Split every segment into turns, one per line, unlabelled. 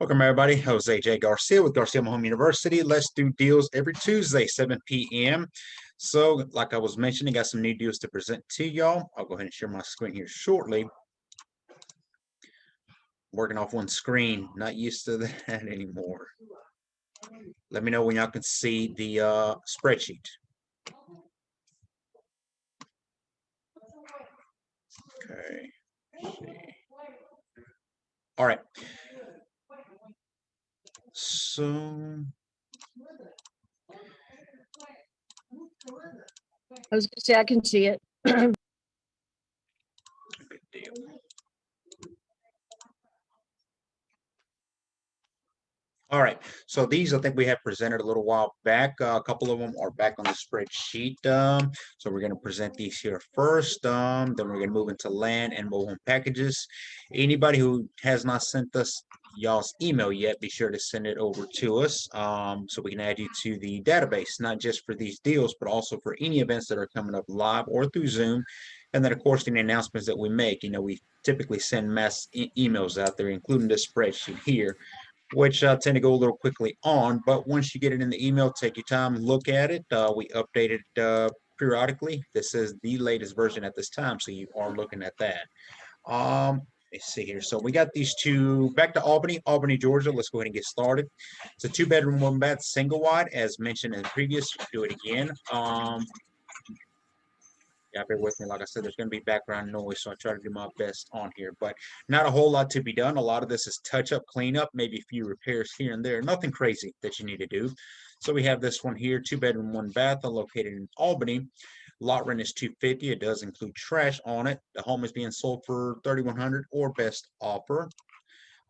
Welcome everybody. Jose J. Garcia with Garcia Home University. Let's do deals every Tuesday, 7 p.m. So, like I was mentioning, got some new deals to present to y'all. I'll go ahead and share my screen here shortly. Working off one screen, not used to that anymore. Let me know when y'all can see the spreadsheet. Okay. All right. So
I was gonna say I can see it.
good deal. All right, so these I think we have presented a little while back. A couple of them are back on the spreadsheet. So we're going to present these here first. Then we're going to move into land and mobile home packages. Anybody who has not sent us y'all's email yet, be sure to send it over to us so we can add you to the database, not just for these deals, but also for any events that are coming up live or through Zoom. And then, of course, any announcements that we make. We typically send mass emails out there, including this spreadsheet here, which tend to go a little quickly on. But once you get it in the email, take your time, look at it. We update it periodically. This is the latest version at this time, so you are looking at that. Let's see here. So we got these two back to Albany, Georgia. Let's go ahead and get started. It's a 2-bedroom, 1-bath, single wide, as mentioned in the previous. Do it again. Yeah, bear with me. Like I said, there's going to be background noise, so I try to do my best on here. But not a whole lot to be done. A lot of this is touch-up, cleanup, maybe a few repairs here and there. Nothing crazy that you need to do. So we have this one here, 2-bedroom, 1-bath, located in Albany. Lot rent is $250. It does include trash on it. The home is being sold for $3,100 or best offer.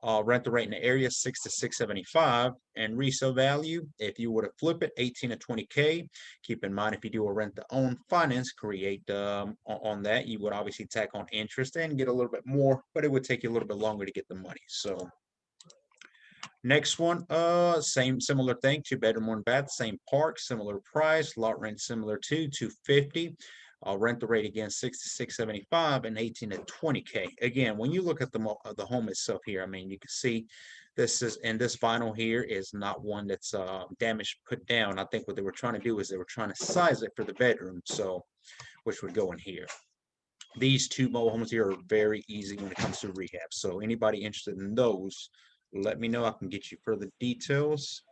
Rental rate in the area 6 to 675, and resale value, if you were to flip it, 18 to 20K. Keep in mind, if you do a rent to own finance, create on that, you would obviously tack on interest and get a little bit more, but it would take you a little bit longer to get the money. So next one, similar thing, 2-bedroom, 1-bath, same park, similar price, lot rent similar to 250. Rent the rate again 6 to 675 and 18 to 20K. Again, when you look at the home itself here, I mean, you can see this is, and this vinyl here is not one that's damaged put down. I think what they were trying to do is they were trying to size it for the bedroom, so which would go in here. These two mobile homes here are very easy when it comes to rehab. So anybody interested in those, let me know. I can get you further details.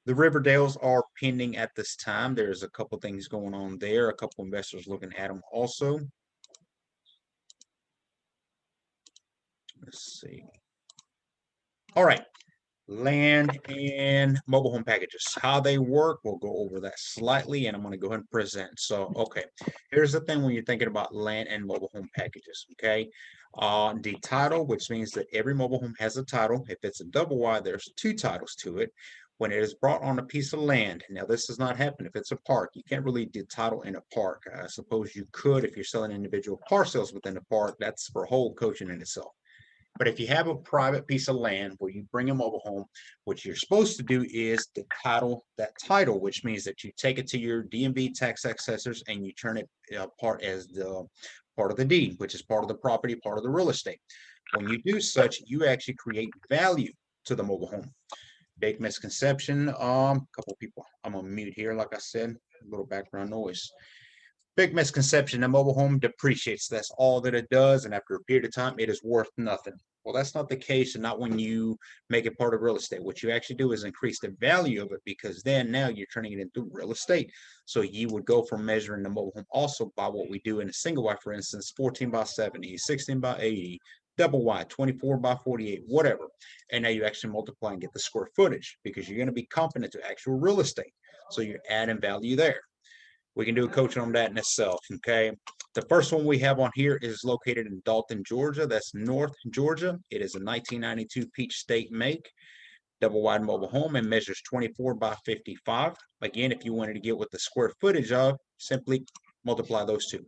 The Riverdales are pending at this time. There's a couple things going on there. A couple investors looking at them also. Let's see. All right. Land and mobile home packages. How they work, we'll go over that slightly, and I'm going to go ahead and present. So, okay. Here's the thing when you're thinking about land and mobile home packages, okay? The title, which means that every mobile home has a title. If it's a double wide, there's 2 titles to it. When it is brought on a piece of land, now this does not happen if it's a park. You can't really do title in a park. I suppose you could if you're selling individual parcels within the park. That's for whole coaching in itself. But if you have a private piece of land where you bring a mobile home, what you're supposed to do is to title that title, which means that you take it to your DMV tax assessors and you turn it part as the part of the deed, which is part of the property, part of the real estate. When you do such, you actually create value to the mobile home. Big misconception. Couple people. I'm on mute here, like I said, a little background noise. Big misconception: the mobile home depreciates. That's all that it does, and after a period of time, it is worth nothing. Well, that's not the case, and not when you make it part of real estate. What you actually do is increase the value of it, because then now you're turning it into real estate. So you would go from measuring the mobile home also by what we do in a single wide, for instance, 14 by 70, 16 by 80, double wide, 24 by 48, whatever. And now you actually multiply and get the square footage, because you're going to be competent to actual real estate. So you're adding value there. We can do a coaching on that in itself, okay? The first one we have on here is located in Dalton, Georgia. That's North Georgia. It is a 1992 Peach State make, double wide mobile home, and measures 24 by 55. Again, if you wanted to get what the square footage of, simply multiply those two.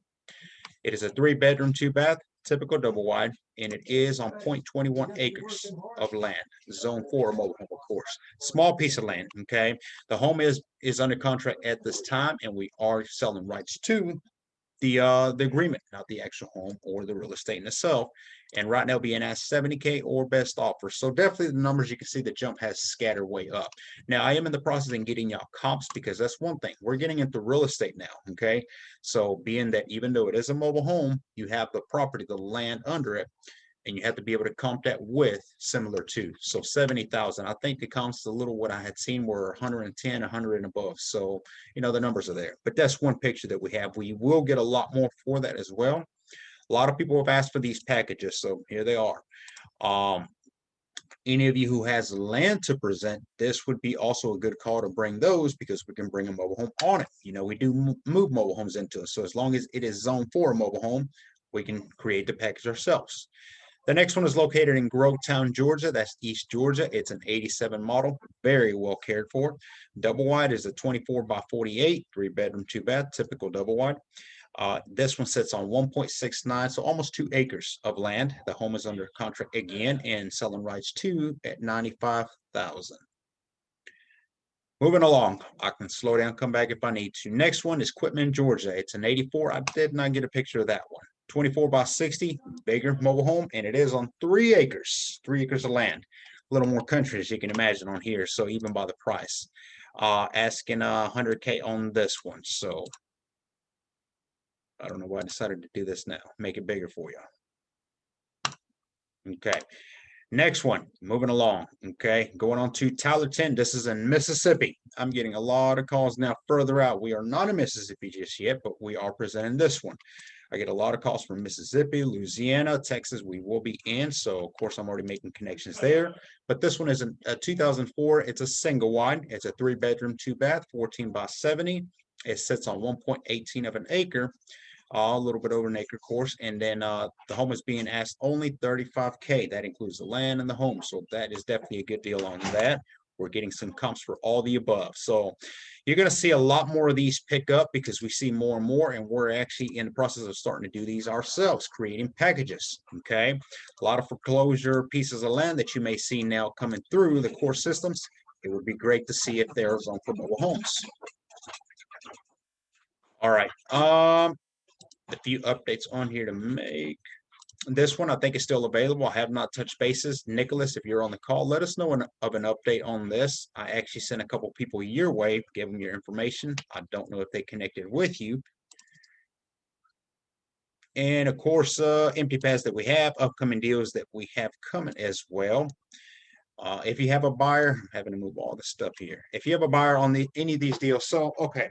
It is a 3-bedroom, 2-bath, typical double wide, and it is on 0.21 acres of land, zone 4 mobile home, of course. Small piece of land, okay? The home is under contract at this time, and we are selling rights to the agreement, not the actual home or the real estate in itself. And right now being asked 70K or best offer. So definitely the numbers, you can see the jump has scattered way up. Now I am in the process of getting y'all comps, because that's one thing. We're getting into real estate now. Okay. So being that even though it is a mobile home, you have the property, the land under it, and you have to be able to comp that with similar to. So 70,000, I think the comps a little what I had seen were 110, 100 and above. So, the numbers are there, but that's one picture that we have. We will get a lot more for that as well. A lot of people have asked for these packages, so here they are. Any of you who has land to present, this would be also a good call to bring those, because we can bring a mobile home on it. We do move mobile homes into it. So as long as it is zoned for a mobile home, we can create the package ourselves. The next one is located in Grovetown, Georgia. That's East Georgia. It's an 87 model, very well cared for. Double wide is a 24 by 48, 3-bedroom, 2-bath, typical double wide. This one sits on 1.69, so almost 2 acres of land. The home is under contract again and selling rights to at 95,000. Moving along, I can slow down, come back if I need to. Next one is Quitman, Georgia. It's an 84. I did not get a picture of that one. 24 by 60, bigger mobile home, and it is on 3 acres, 3 acres of land. A little more country, as you can imagine, on here. So even by the price, asking 100K on this one. So I don't know why I decided to do this now. Make it bigger for you. Okay. Next one, moving along. Okay, going on to Tylerton. This is in Mississippi. I'm getting a lot of calls now further out. We are not in Mississippi just yet, but we are presenting this one. I get a lot of calls from Mississippi, Louisiana, Texas. We will be in. So, of course, I'm already making connections there. But this one is a 2004. It's a single wide. It's a 3-bedroom, 2-bath, 14 by 70. It sits on 1.18 of an acre. A little bit over an acre course, and then the home is being asked only 35K. That includes the land and the home, so that is definitely a good deal on that. We're getting some comps for all the above, so you're going to see a lot more of these pick up, because we see more and more, and we're actually in the process of starting to do these ourselves, creating packages. Okay, a lot of foreclosure pieces of land that you may see now coming through the core systems. It would be great to see if there's on for mobile homes. All right, a few updates on here to make. This one I think is still available. I have not touched bases. Nicholas, if you're on the call, let us know of an update on this. I actually sent a couple people your way, give them your information. I don't know if they connected with you. And of course, empty pads that we have, upcoming deals that we have coming as well. If you have a buyer, I'm having to move all this stuff here. If you have a buyer on any of these deals, so okay,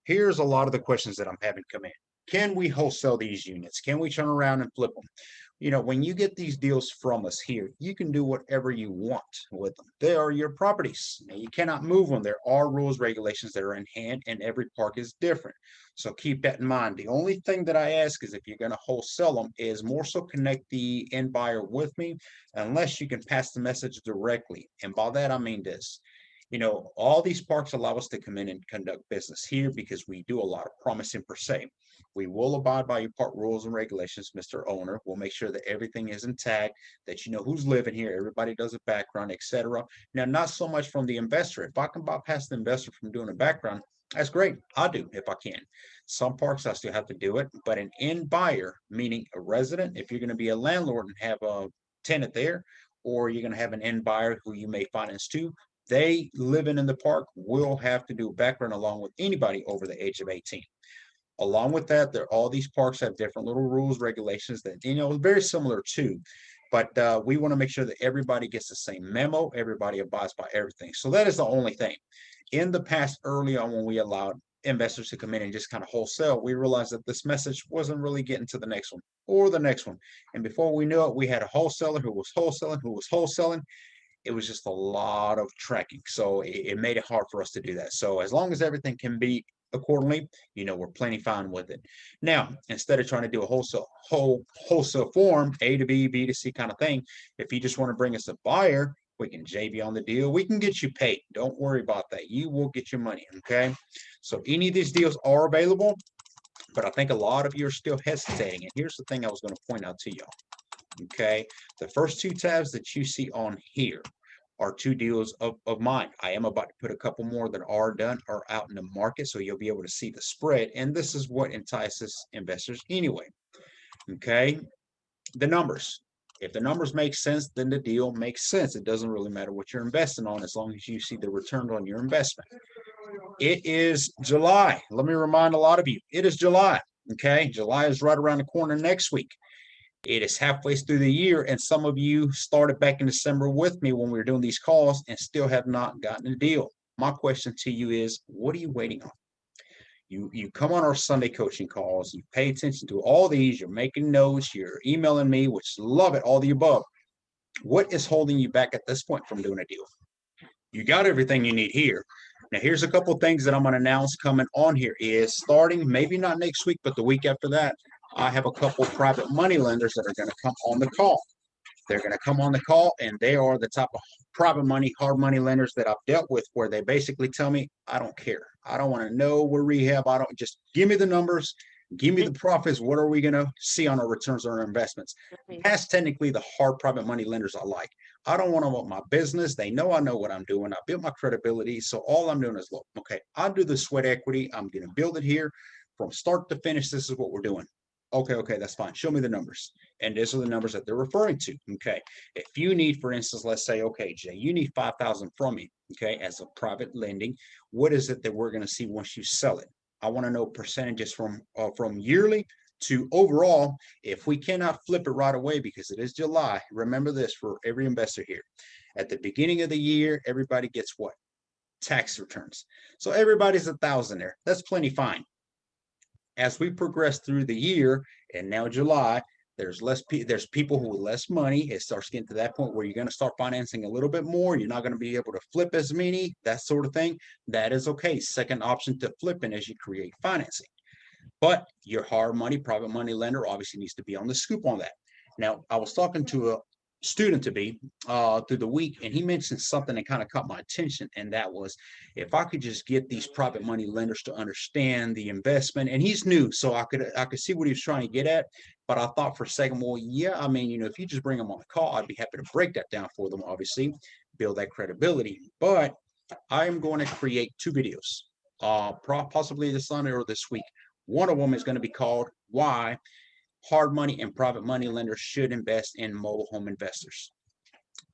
here's a lot of the questions that I'm having come in. Can we wholesale these units? Can we turn around and flip them? When you get these deals from us here, you can do whatever you want with them. They are your properties. Now, you cannot move them. There are rules, regulations that are in hand, and every park is different. So keep that in mind. The only thing that I ask is, if you're going to wholesale them, is more so connect the end buyer with me, unless you can pass the message directly. And by that, I mean this. All these parks allow us to come in and conduct business here, because we do a lot of promising per se. We will abide by your park rules and regulations, Mr. Owner. We'll make sure that everything is intact, that you know who's living here, everybody does a background, etc. Now, not so much from the investor. If I can bypass the investor from doing a background, that's great. I do if I can. Some parks I still have to do it, but an end buyer, meaning a resident, if you're going to be a landlord and have a tenant there, or you're going to have an end buyer who you may finance to, they living in the park will have to do a background along with anybody over the age of 18. Along with that, all these parks have different little rules, regulations that, very similar to, but we want to make sure that everybody gets the same memo, everybody abides by everything. So that is the only thing. In the past, early on, when we allowed investors to come in and just kind of wholesale, we realized that this message wasn't really getting to the next one or the next one. And before we knew it, we had a wholesaler who was wholesaling. It was just a lot of tracking. So it made it hard for us to do that. So as long as everything can be accordingly, we're plenty fine with it. Now, instead of trying to do a wholesale form, A to B, B to C kind of thing, if you just want to bring us a buyer, we can JV on the deal. We can get you paid. Don't worry about that. You will get your money. Okay. So any of these deals are available, but I think a lot of you are still hesitating. And here's the thing I was going to point out to y'all. Okay, the first 2 tabs that you see on here are two deals of mine. I am about to put a couple more that are done or out in the market, so you'll be able to see the spread. And this is what entices investors anyway. Okay, the numbers. If the numbers make sense, then the deal makes sense. It doesn't really matter what you're investing on as long as you see the return on your investment. It is July. Let me remind a lot of you, it is July. Okay, July is right around the corner next week. It is halfway through the year, and some of you started back in December with me when we were doing these calls and still have not gotten a deal. My question to you is, what are you waiting on? You come on our Sunday coaching calls, you pay attention to all these, you're making notes, you're emailing me, which love it, all the above. What is holding you back at this point from doing a deal? You got everything you need here. Now, here's a couple things that I'm going to announce coming on here is starting, maybe not next week, but the week after that, I have a couple private money lenders that are going to come on the call. They're going to come on the call, and they are the type of private money, hard money lenders that I've dealt with where they basically tell me, I don't care. I don't want to know where rehab. I don't just give me the numbers, give me the profits. What are we going to see on our returns on our investments? That's technically the hard private money lenders I like. I don't want to want my business. They know I know what I'm doing. I built my credibility. So all I'm doing is, look, okay, I'll do the sweat equity. I'm going to build it here from start to finish. This is what we're doing. Okay, that's fine. Show me the numbers. And these are the numbers that they're referring to. Okay. If you need, for instance, let's say, okay, Jay, you need 5,000 from me, okay, as a private lending. What is it that we're going to see once you sell it? I want to know percentages from yearly to overall. If we cannot flip it right away because it is July, remember this for every investor here. At the beginning of the year, everybody gets what? Tax returns. So everybody's 1,000 there. That's plenty fine. As we progress through the year, and now July, there's people who with less money. It starts getting to that point where you're going to start financing a little bit more. You're not going to be able to flip as many, that sort of thing. That is okay. Second option to flipping as you create financing. But your hard money, private money lender obviously needs to be on the scoop on that. Now, I was talking to a student to be through the week, and he mentioned something that kind of caught my attention, and that was if I could just get these private money lenders to understand the investment. And he's new, so I could see what he was trying to get at. But I thought for a second, well, yeah, I mean, if you just bring them on the call, I'd be happy to break that down for them. Obviously, build that credibility. But I am going to create two videos, possibly this Sunday or this week. One of them is going to be called Why Hard Money and Private Money Lenders Should Invest in Mobile Home Investors.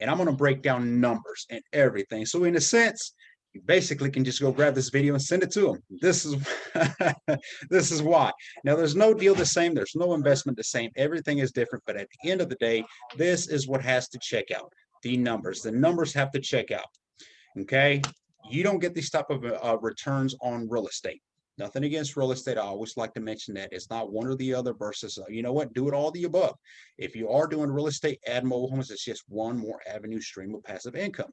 And I'm going to break down numbers and everything. So in a sense, you basically can just go grab this video and send it to them. This is this is why. Now, there's no deal the same. There's no investment the same. Everything is different. But at the end of the day, this is what has to check out. The numbers. The numbers have to check out. Okay? You don't get these type of returns on real estate. Nothing against real estate. I always like to mention that it's not one or the other versus, you know what, do it all the above. If you are doing real estate, add mobile homes. It's just one more avenue stream of passive income.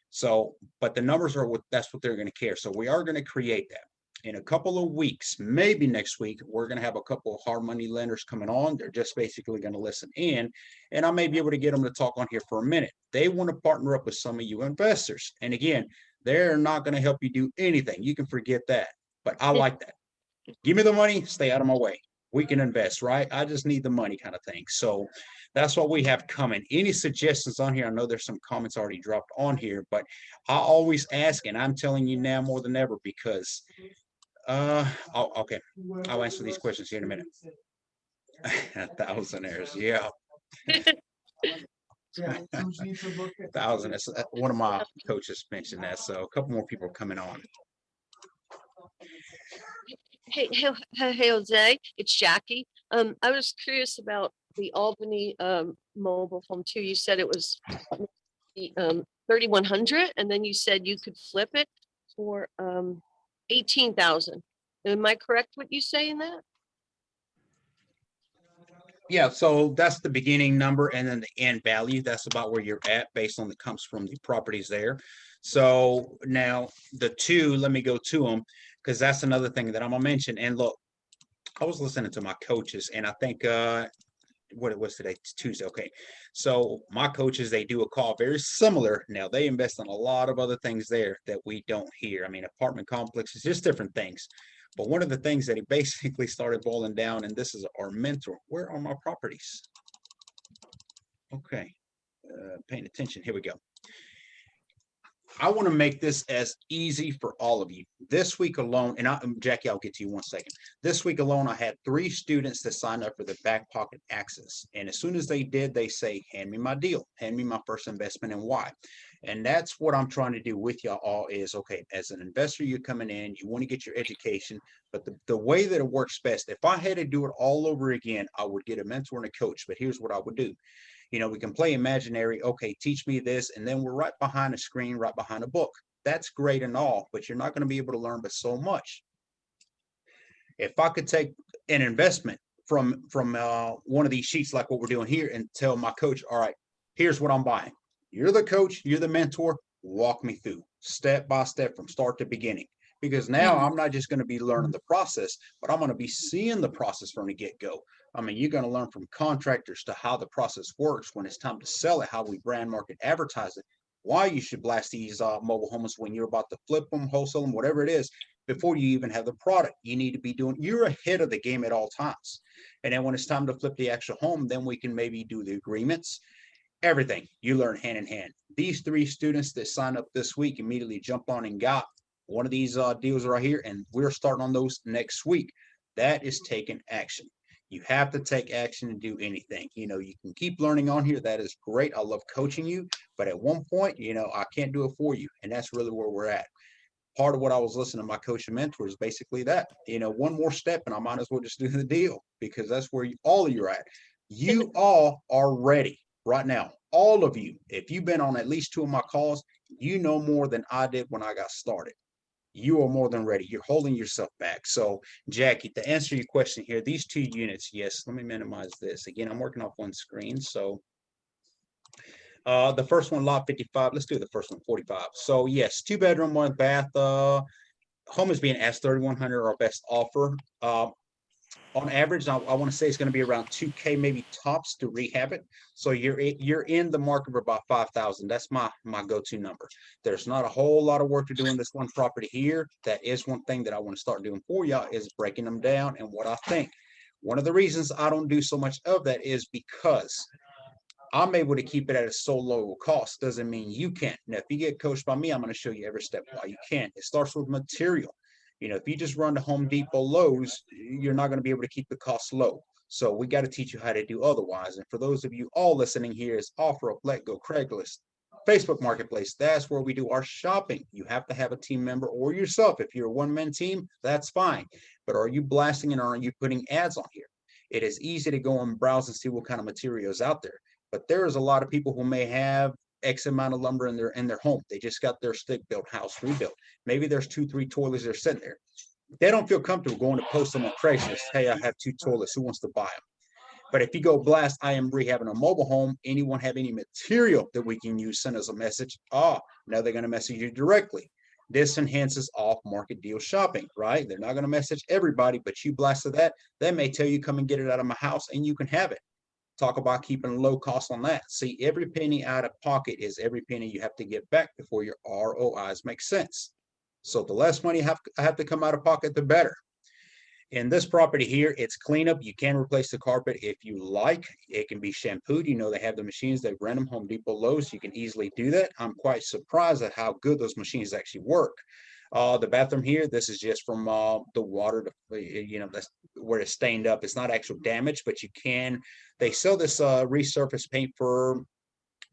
So, but the numbers are that's what they're going to care. So we are going to create that. In a couple of weeks, maybe next week, we're going to have a couple of hard money lenders coming on. They're just basically going to listen in, and I may be able to get them to talk on here for a minute. They want to partner up with some of you investors. And again, they're not going to help you do anything. You can forget that. But I like that. Give me the money, stay out of my way. We can invest, right? I just need the money kind of thing. So that's what we have coming. Any suggestions on here? I know there's some comments already dropped on here, but I always ask, and I'm telling you now more than ever because, okay, I'll answer these questions here in a minute. Thousandaires, yeah. Thousand. One of my coaches mentioned that, so a couple more people are coming on.
Hey, Jose, it's Jackie. I was curious about the Albany mobile home too. You said it was 3,100, and then you said you could flip it for 18,000. Am I correct what you say in that?
Yeah, so that's the beginning number, and then the end value. That's about where you're at based on the comes from the properties there. So now the two, let me go to them because that's another thing that I'm gonna mention. And look, I was listening to my coaches, and I think what it was today, it's Tuesday. Okay, so my coaches, they do a call very similar. Now they invest in a lot of other things there that we don't hear. I mean, apartment complexes, just different things. But one of the things that he basically started boiling down, and this is our mentor, where are my properties? Okay, paying attention. Here we go. I want to make this as easy for all of you. This week alone, and Jackie, I'll get to you 1 second. This week alone, I had 3 students that signed up for the back pocket access. And as soon as they did, they say, hand me my deal, hand me my first investment and why. And that's what I'm trying to do with y'all all is, okay, as an investor, you're coming in, you want to get your education, but the way that it works best, if I had to do it all over again, I would get a mentor and a coach. But here's what I would do. We can play imaginary. Okay, teach me this. And then we're right behind a screen, right behind a book. That's great and all, but you're not going to be able to learn but so much. If I could take an investment from one of these sheets like what we're doing here and tell my coach, all right, here's what I'm buying. You're the coach, you're the mentor. Walk me through step by step from start to beginning. Because now
Mhm.
I'm not just going to be learning the process, but I'm going to be seeing the process from the get go. I mean, you're going to learn from contractors to how the process works when it's time to sell it, how we brand market advertise it, why you should blast these mobile homes when you're about to flip them, wholesale them, whatever it is, before you even have the product. You need to be doing, you're ahead of the game at all times. And then when it's time to flip the actual home, then we can maybe do the agreements, everything you learn hand in hand. These 3 students that signed up this week immediately jumped on and got one of these deals right here, and we're starting on those next week. That is taking action. You have to take action and do anything. You can keep learning on here. That is great. I love coaching you, but at one point, I can't do it for you, and that's really where we're at. Part of what I was listening to my coach and mentor is basically that, one more step and I might as well just do the deal because that's where all of you are at.
And
You all are ready right now. All of you, if you've been on at least 2 of my calls, you know more than I did when I got started. You are more than ready. You're holding yourself back. So, Jackie, to answer your question here, these 2 units, yes, let me minimize this. Again, I'm working off one screen. So, the first one, lot 55. Let's do the first one, 45. So, yes, 2 bedroom, 1 bath. Home is being asked 3,100, our best offer. On average, I want to say it's going to be around 2K, maybe tops to rehab it. So you're in the market for about 5,000. That's my go-to number. There's not a whole lot of work to do in this one property here. That is one thing that I want to start doing for y'all is breaking them down and what I think. One of the reasons I don't do so much of that is because I'm able to keep it at a so low cost. Doesn't mean you can't. Now, if you get coached by me, I'm going to show you every step why you can. It starts with material. If you just run to Home Depot, Lowe's, you're not going to be able to keep the costs low. So we got to teach you how to do otherwise. And for those of you all listening here, is OfferUp, LetGo, Craigslist, Facebook Marketplace. That's where we do our shopping. You have to have a team member or yourself. If you're a one-man team, that's fine. But are you blasting and are you putting ads on here? It is easy to go and browse and see what kind of material is out there. But there's a lot of people who may have X amount of lumber in their home. They just got their stick built house rebuilt. Maybe there's 2, 3 toilets that are sitting there. They don't feel comfortable going to post them on Craigslist. Hey, I have 2 toilets. Who wants to buy them? But if you go blast, I am rehabbing a mobile home. Anyone have any material that we can use? Send us a message. Now they're going to message you directly. This enhances off-market deal shopping, right? They're not going to message everybody, but you blasted that. They may tell you, come and get it out of my house and you can have it. Talk about keeping low cost on that. See, every penny out of pocket is every penny you have to get back before your ROIs make sense. So the less money I have to come out of pocket, the better. In this property here, it's cleanup. You can replace the carpet if you like. It can be shampooed. They have the machines. They rent them, Home Depot, Lowe's. You can easily do that. I'm quite surprised at how good those machines actually work. The bathroom here, this is just from the water, that's where it's stained up. It's not actual damage, but they sell this resurface paint for,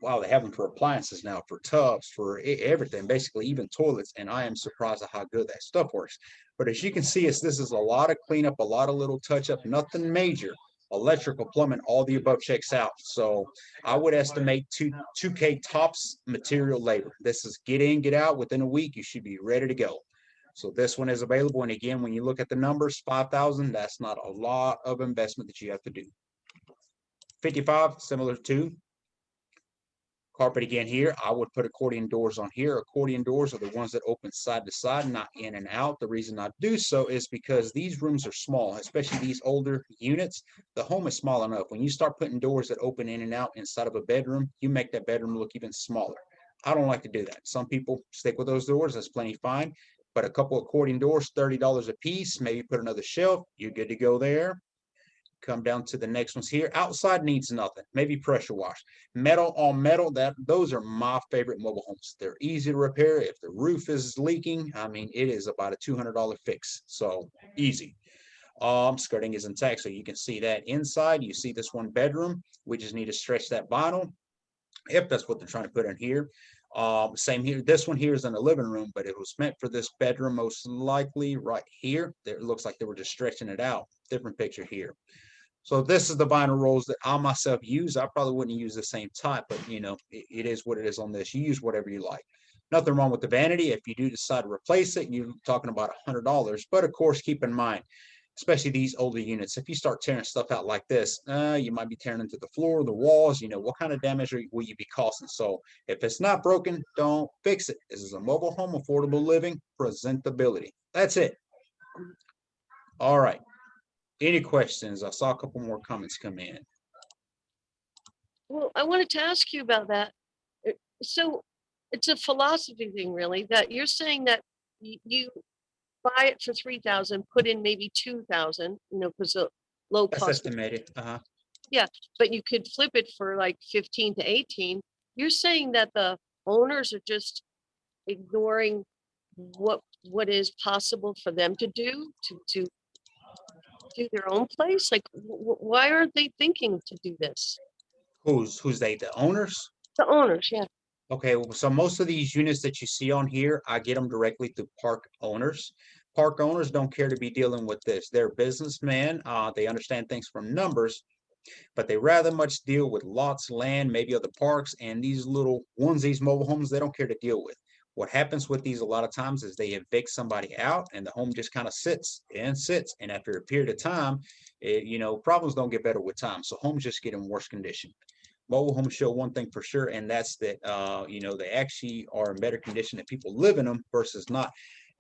wow, they have them for appliances now, for tubs, for everything, basically, even toilets. And I am surprised at how good that stuff works. But as you can see, this is a lot of cleanup, a lot of little touch up, nothing major. Electrical, plumbing, all the above checks out. So I would estimate 2K tops material labor. This is get in, get out within a week. You should be ready to go. So this one is available. And again, when you look at the numbers, 5,000, that's not a lot of investment that you have to do. 55, similar to carpet again here. I would put accordion doors on here. Accordion doors are the ones that open side to side, not in and out. The reason I do so is because these rooms are small, especially these older units. The home is small enough. When you start putting doors that open in and out inside of a bedroom, you make that bedroom look even smaller. I don't like to do that. Some people stick with those doors. That's plenty fine. But a couple accordion doors, $30 a piece, maybe put another shelf. You're good to go there. Come down to the next ones here. Outside needs nothing, maybe pressure wash. Metal on metal, those are my favorite mobile homes. They're easy to repair. If the roof is leaking, I mean, it is about a $200 fix. So easy. Skirting is intact, so you can see that inside. You see this one bedroom. We just need to stretch that vinyl if that's what they're trying to put in here. Same here. This one here is in the living room, but it was meant for this bedroom most likely right here. There, it looks like they were just stretching it out. Different picture here. So this is the vinyl rolls that I myself use. I probably wouldn't use the same type, but you know, it is what it is on this. You use whatever you like. Nothing wrong with the vanity. If you do decide to replace it, you're talking about $100. But of course, keep in mind, especially these older units, if you start tearing stuff out like this, you might be tearing into the floor, the walls, you know, what kind of damage will you be causing? So if it's not broken, don't fix it. This is a mobile home, affordable living, presentability. That's it. All right. Any questions? I saw a couple more comments come in.
Well, I wanted to ask you about that. So it's a philosophy thing, really, that you're saying that you buy it for 3,000, put in maybe 2,000, you know, because a low
That's
cost.
estimated.
Yeah, but you could flip it for like 15 to 18. You're saying that the owners are just ignoring what is possible for them to do to their own place? Like, why aren't they thinking to do this?
Who's they? The owners?
The owners, yeah.
Okay, well, so most of these units that you see on here, I get them directly through park owners. Park owners don't care to be dealing with this. They're businessmen. They understand things from numbers, but they rather much deal with lots, land, maybe other parks, and these little onesies, mobile homes, they don't care to deal with. What happens with these a lot of times is they evict somebody out and the home just kind of sits and sits. And after a period of time, you know, problems don't get better with time. So homes just get in worse condition. Mobile homes show one thing for sure, and that's that you know, they actually are in better condition that people live in them versus not.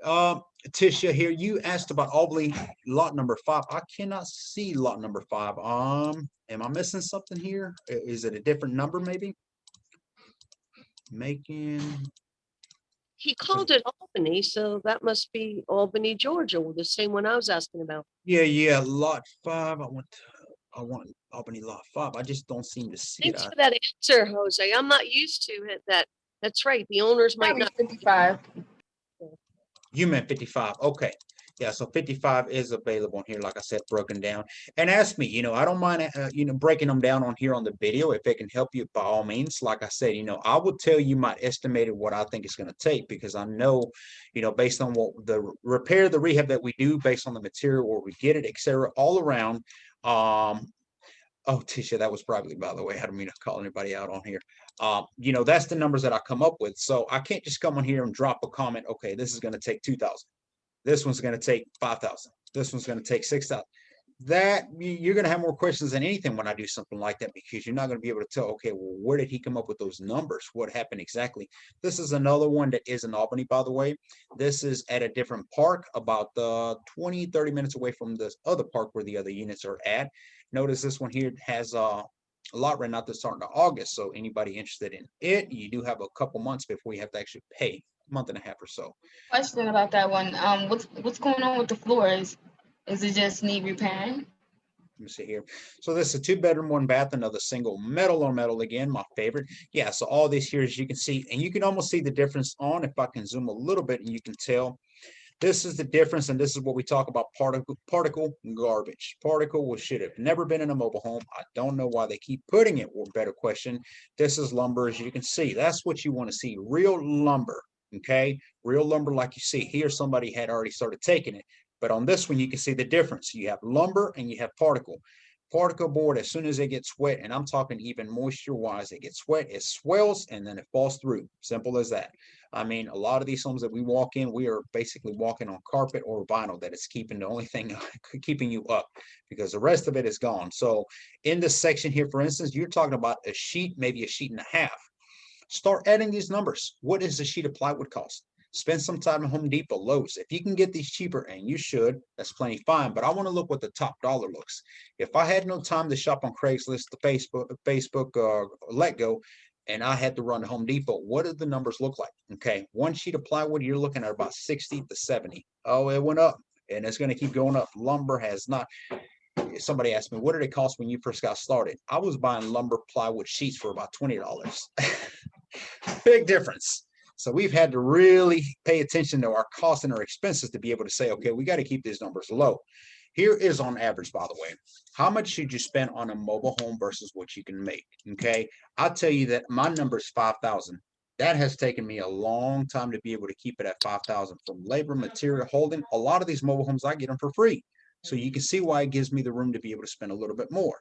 Tisha, here you asked about Albany lot number 5. I cannot see lot number 5. Am I missing something here? Is it a different number maybe? Making
He called it Albany, so that must be Albany, Georgia, the same one I was asking about.
yeah, lot 5. I want Albany lot 5. I just don't seem to see it.
Thanks for that answer, Jose. I'm not used to it. That's right. The owners might
Probably
not.
55.
You meant 55. Okay. Yeah, so 55 is available here, like I said, broken down. And ask me, you know, I don't mind, you know, breaking them down on here on the video. If it can help you, by all means, like I said, you know, I will tell you my estimated what I think it's going to take because I know, you know, based on what the repair, the rehab that we do, based on the material where we get it, etc., all around. Oh, Tisha, that was probably, by the way, I don't mean to call anybody out on here. You know, that's the numbers that I come up with. So I can't just come on here and drop a comment. Okay, this is going to take 2,000. This one's going to take 5,000. This one's going to take 6,000. That you're going to have more questions than anything when I do something like that because you're not going to be able to tell, okay, well, where did he come up with those numbers? What happened exactly? This is another one that is in Albany, by the way. This is at a different park, about 20, 30 minutes away from this other park where the other units are at. Notice this one here has a lot right now that's starting to August. So anybody interested in it, you do have a couple months before you have to actually pay, a month and a half or so.
Question about that one. What's going on with the floors? Is it just need repairing?
Let me see here. So this is a 2-bedroom, 1 bath, another single, metal on metal again, my favorite. Yeah, so all these here, as you can see, and you can almost see the difference on, if I can zoom a little bit and you can tell, this is the difference, and this is what we talk about, particle garbage. Particle should have never been in a mobile home. I don't know why they keep putting it, or better question. This is lumber, as you can see. That's what you want to see, real lumber, okay? Real lumber like you see here, somebody had already started taking it. But on this one, you can see the difference. You have lumber and you have particle. Particle board, as soon as it gets wet, and I'm talking even moisture-wise, it gets wet, it swells, and then it falls through. Simple as that. I mean, a lot of these homes that we walk in, we are basically walking on carpet or vinyl that is keeping the only thing keeping you up because the rest of it is gone. So in this section here, for instance, you're talking about a sheet, maybe a sheet and a half. Start adding these numbers. What does a sheet of plywood cost? Spend some time at Home Depot, Lowe's. If you can get these cheaper, and you should, that's plenty fine. But I want to look what the top dollar looks. If I had no time to shop on Craigslist, the Facebook, Letgo, and I had to run to Home Depot, what do the numbers look like? Okay, one sheet of plywood, you're looking at about 60 to 70. Oh, it went up, and it's going to keep going up. Lumber has not. somebody asked me, what did it cost when you first got started? I was buying lumber plywood sheets for about $20. Big difference. So we've had to really pay attention to our costs and our expenses to be able to say, okay, we got to keep these numbers low. Here is on average, by the way, how much should you spend on a mobile home versus what you can make? Okay, I'll tell you that my number is 5,000. That has taken me a long time to be able to keep it at 5,000 from labor, material, holding. A lot of these mobile homes, I get them for free. So you can see why it gives me the room to be able to spend a little bit more.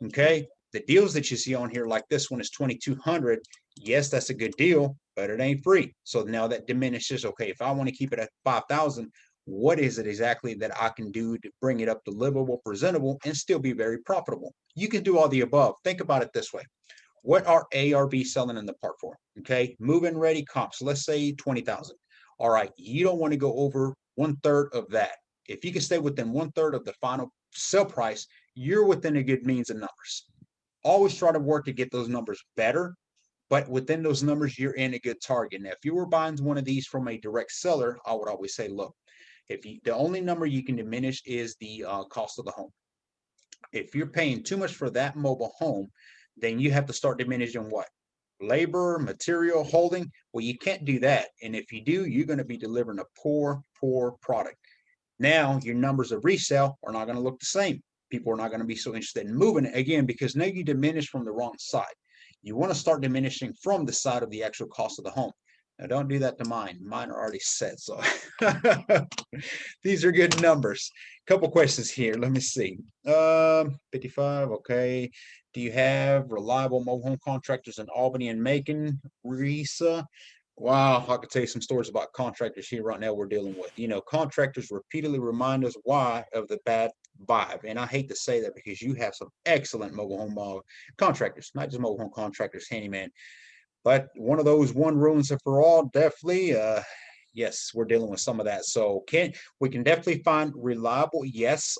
Okay, the deals that you see on here, like this one is 2,200. Yes, that's a good deal, but it ain't free. So now that diminishes. Okay, if I want to keep it at 5,000, what is it exactly that I can do to bring it up to livable, presentable, and still be very profitable? You can do all the above. Think about it this way. What are ARV selling in the park for? Okay, move-in ready comps, let's say 20,000. All right, you don't want to go over 1/3 of that. If you can stay within 1/3 of the final sell price, you're within a good means of numbers. Always try to work to get those numbers better, but within those numbers, you're in a good target. Now, if you were buying one of these from a direct seller, I would always say, look, if you, the only number you can diminish is the cost of the home. If you're paying too much for that mobile home, then you have to start diminishing what? Labor, material, holding. Well, you can't do that. And if you do, you're going to be delivering a poor product. Now your numbers of resale are not going to look the same. People are not going to be so interested in moving it again because now you diminish from the wrong side. You want to start diminishing from the side of the actual cost of the home. Now don't do that to mine. Mine are already set. So these are good numbers. Couple questions here. Let me see. 55. Okay. Do you have reliable mobile home contractors in Albany and Macon, Risa? Wow, I could tell you some stories about contractors here right now we're dealing with. You know, contractors repeatedly remind us why of the bad vibe. And I hate to say that because you have some excellent mobile home contractors, not just mobile home contractors, handyman. But one of those one ruins it for all, definitely. Yes, we're dealing with some of that. So we can definitely find reliable, yes.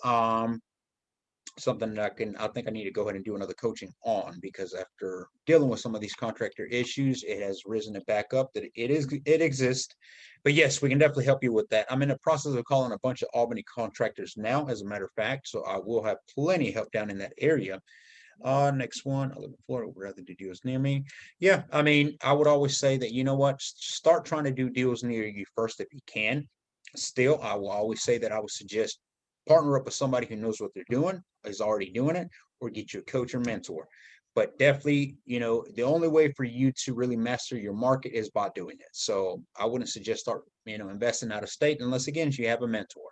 Something that I think I need to go ahead and do another coaching on because after dealing with some of these contractor issues, it has risen it back up that it exists. But yes, we can definitely help you with that. I'm in the process of calling a bunch of Albany contractors now, as a matter of fact, so I will have plenty of help down in that area. Next one, I live in Florida, would rather do deals near me. Yeah, I mean, I would always say that, you know what, start trying to do deals near you first if you can. Still, I will always say that I would suggest partner up with somebody who knows what they're doing, is already doing it, or get you a coach or mentor. But definitely, you know, the only way for you to really master your market is by doing it. So I wouldn't suggest start, you know, investing out of state unless again you have a mentor.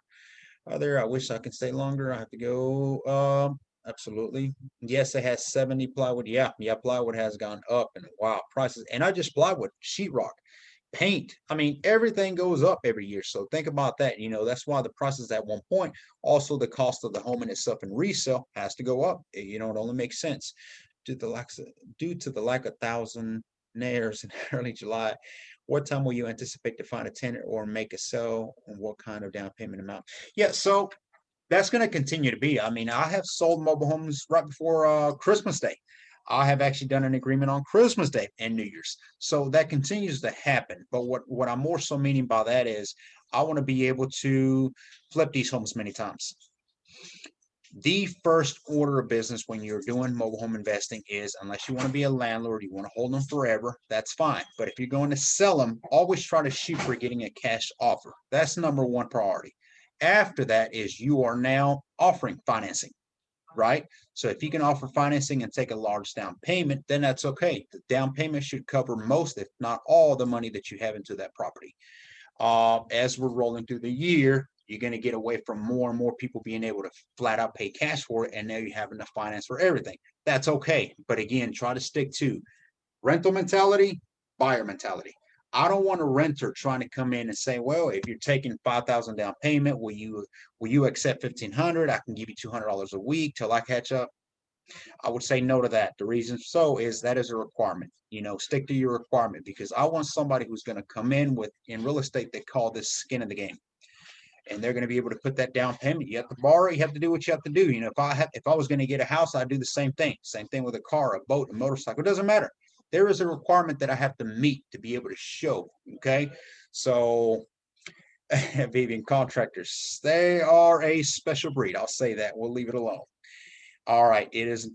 I wish I could stay longer. I have to go. Absolutely. Yes, it has 70 plywood. Yeah, plywood has gone up and wow, prices. And not just plywood, sheetrock, paint. I mean, everything goes up every year. So think about that. You know, that's why the prices at one point, also the cost of the home in itself and resale has to go up. You know, it only makes sense due to the lack of thousandaires in early July. What time will you anticipate to find a tenant or make a sale, and what kind of down payment amount? Yeah, so that's going to continue to be. I mean, I have sold mobile homes right before Christmas Day. I have actually done an agreement on Christmas Day and New Year's. So that continues to happen. But what I'm more so meaning by that is I want to be able to flip these homes many times. The first order of business when you're doing mobile home investing is, unless you want to be a landlord, you want to hold them forever, that's fine. But if you're going to sell them, always try to shoot for getting a cash offer. That's number one priority. After that is you are now offering financing, right? So if you can offer financing and take a large down payment, then that's okay. The down payment should cover most, if not all, the money that you have into that property. As we're rolling through the year, you're going to get away from more and more people being able to flat out pay cash for it. And now you're having to finance for everything. That's okay. But again, try to stick to rental mentality, buyer mentality. I don't want a renter trying to come in and say, well, if you're taking 5,000 down payment, will you accept 1,500? I can give you $200 a week till I catch up. I would say no to that. The reason so is that is a requirement. You know, stick to your requirement because I want somebody who's going to come in with, in real estate, they call this skin in the game. And they're going to be able to put that down payment. You have to borrow, you have to do what you have to do. You know, if I was going to get a house, I'd do the same thing. Same thing with a car, a boat, a motorcycle. It doesn't matter. There is a requirement that I have to meet to be able to show. Okay. So Vivian contractors, they are a special breed. I'll say that. We'll leave it alone. All right, it is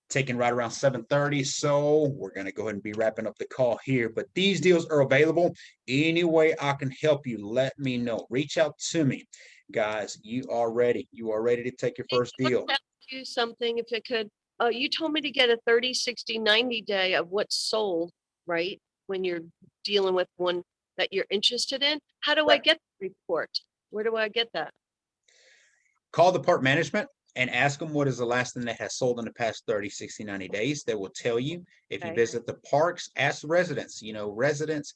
taking right around 7:30, so we're gonna go ahead and be wrapping up the call here. But these deals are available. Any way I can help you, let me know. Reach out to me, guys. You are ready. You are ready to take your first deal.
Ask you something if it could. You told me to get a 30, 60, 90 day of what's sold, right? When you're dealing with one that you're interested in. How do I
Right.
get the report? Where do I get that?
Call the park management and ask them what is the last thing that has sold in the past 30, 60, 90 days. They will tell you. If you
Okay.
visit the parks, ask residents. Residents,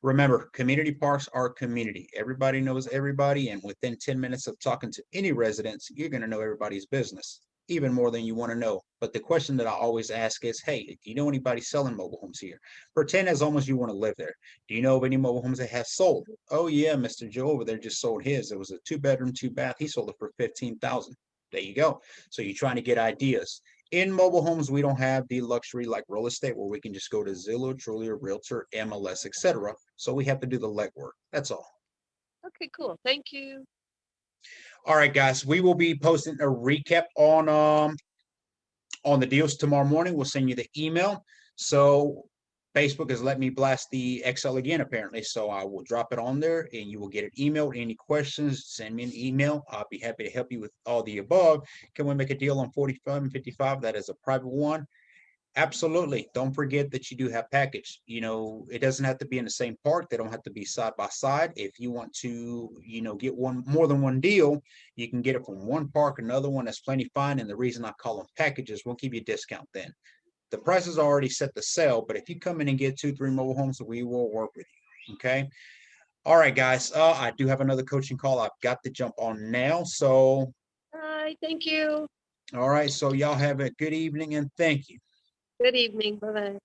remember, community parks are community. Everybody knows everybody. And within 10 minutes of talking to any residents, you're going to know everybody's business, even more than you want to know. But the question that I always ask is, hey, do you know anybody selling mobile homes here? Pretend as almost you want to live there. Do you know of any mobile homes that have sold? Oh yeah, Mr. Joe over there just sold his. It was a 2-bedroom, 2-bath. He sold it for 15,000. There you go. So you're trying to get ideas. In mobile homes, we don't have the luxury like real estate where we can just go to Zillow, Trulia, Realtor, MLS, etc. So we have to do the legwork. That's all.
Okay, cool. Thank you.
All right, guys. We will be posting a recap on the deals tomorrow morning. We'll send you the email. So Facebook has let me blast the Excel again, apparently. So I will drop it on there and you will get it emailed. Any questions, send me an email. I'll be happy to help you with all the above. Can we make a deal on 45 and 55? That is a private one. Absolutely. Don't forget that you do have package. It doesn't have to be in the same park. They don't have to be side by side. If you want to, get more than one deal, you can get it from one park, another one. That's plenty fine. And the reason I call them packages, we'll give you a discount then. The prices are already set to sell, but if you come in and get 2, 3 mobile homes, we will work with you. Okay. All right, guys. I do have another coaching call. I've got to jump on now. So,
Bye. Thank you.
all right. So y'all have a good evening and thank you.
Good evening. Bye-bye.